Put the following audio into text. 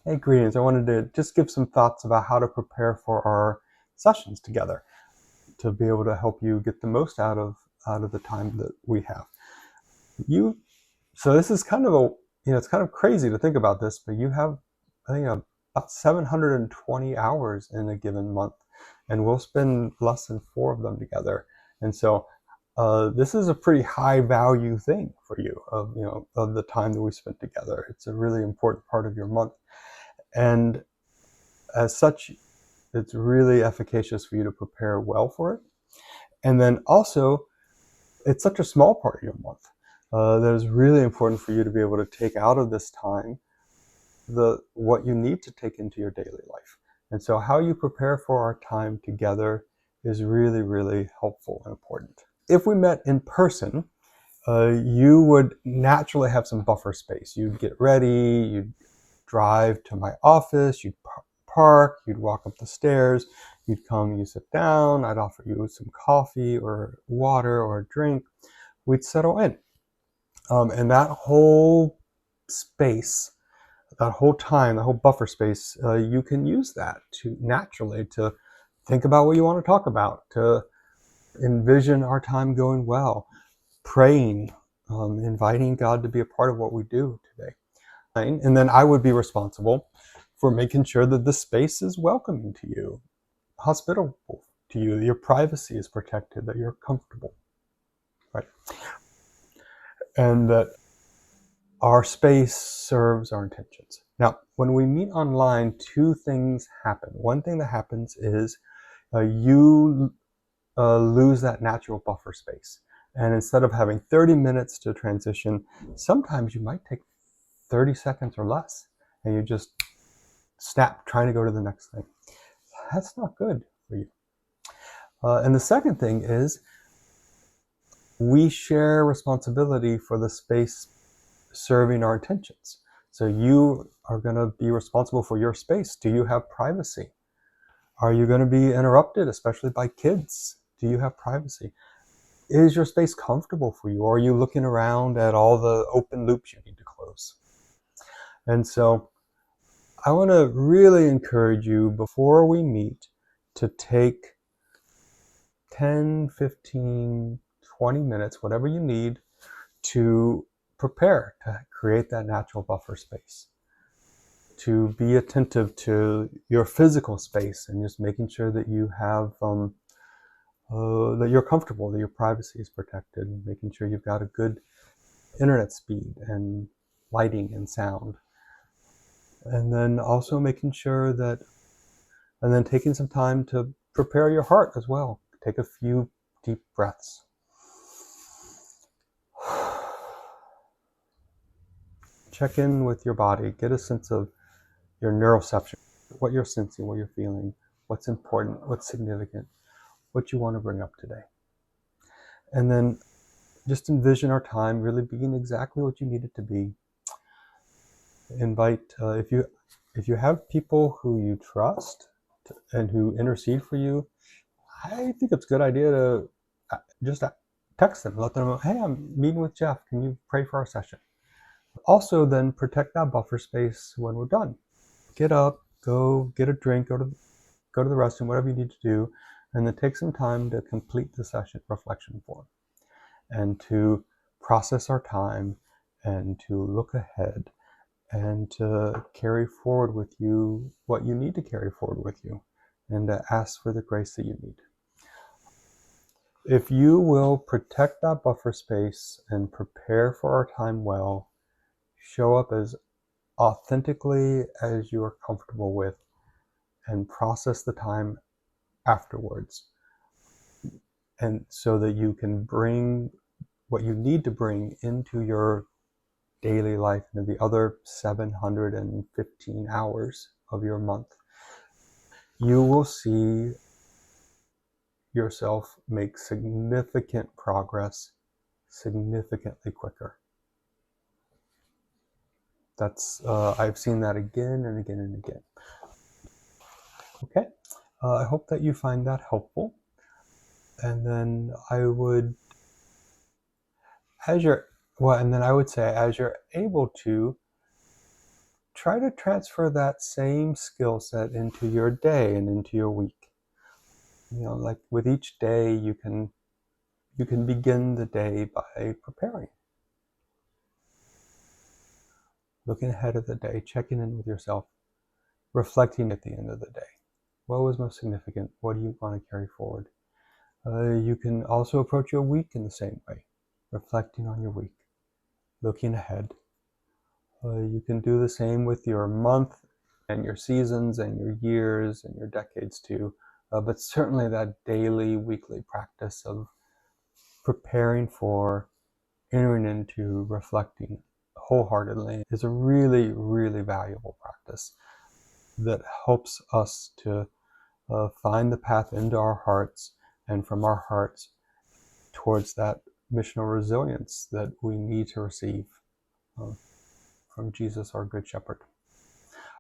Hey, greetings. I wanted to just give some thoughts about how to prepare for our sessions together to be able to help you get the most out of the time that we have. You so this is kind of it's kind of crazy to think about this, but you have I think about 720 hours in a given month, and we'll spend less than 4 of them together. And so this is a pretty high value thing for you of the time that we spent together. It's a really important part of your month. And as such, it's really efficacious for you to prepare well for it. And then also, it's such a small part of your month that it's really important for you to be able to take out of this time what you need to take into your daily life. And so how you prepare for our time together is really, really helpful and important. If we met in person, you would naturally have some buffer space. You'd get ready, you'd drive to my office, you'd park, you'd walk up the stairs, you'd come, you sit down, I'd offer you some coffee or water or a drink. We'd settle in. And that whole space, that whole time, the whole buffer space, you can use that to naturally to think about what you want to talk about, to envision our time going well, praying, inviting God to be a part of what we do today. And then I would be responsible for making sure that the space is welcoming to you, hospitable to you, your privacy is protected, that you're comfortable, right? And that our space serves our intentions. Now, when we meet online, two things happen. One thing that happens is you lose that natural buffer space. And instead of having 30 minutes to transition, sometimes you might take 30 seconds or less, and you just snap trying to go to the next thing. That's not good for you. And the second thing is we share responsibility for the space serving our intentions. So you are going to be responsible for your space. Do you have privacy? Are you going to be interrupted, especially by kids? Do you have privacy? Is your space comfortable for you? Or are you looking around at all the open loops you need to close? And so I want to really encourage you before we meet to take 10, 15, 20 minutes, whatever you need, to prepare to create that natural buffer space, to be attentive to your physical space and just making sure that you have that you're comfortable, that your privacy is protected, making sure you've got a good internet speed and lighting and sound. And then also making sure that, and then taking some time to prepare your heart as well. Take a few deep breaths. Check in with your body, get a sense of your neuroception, what you're sensing, what you're feeling, what's important, what's significant, what you want to bring up today. And then just envision our time really being exactly what you need it to be. Invite, if you have people who you trust and who intercede for you, I think it's a good idea to just text them, let them know, hey, I'm meeting with Jeff. Can you pray for our session? Also, then protect that buffer space when we're done. Get up, go get a drink, go to the restroom, whatever you need to do, and then take some time to complete the session reflection form and to process our time and to look ahead and to carry forward with you what you need to carry forward with you and to ask for the grace that you need. If you will protect that buffer space and prepare for our time well, show up as authentically as you are comfortable with, and process the time afterwards, and so that you can bring what you need to bring into your daily life and the other 715 hours of your month, you will see yourself make significant progress significantly quicker. That's I've seen that again and again and again. Okay, I hope that you find that helpful. And then I would, and then I would say, as you're able to, try to transfer that same skill set into your day and into your week. Like with each day, you can begin the day by preparing, looking ahead of the day, checking in with yourself, reflecting at the end of the day. What was most significant? What do you want to carry forward? You can also approach your week in the same way, reflecting on your week, looking ahead. You can do the same with your month and your seasons and your years and your decades too. But certainly that daily, weekly practice of preparing for entering into reflecting wholeheartedly is a really, really valuable practice that helps us to find the path into our hearts, and from our hearts towards that missional resilience that we need to receive from Jesus, our Good Shepherd.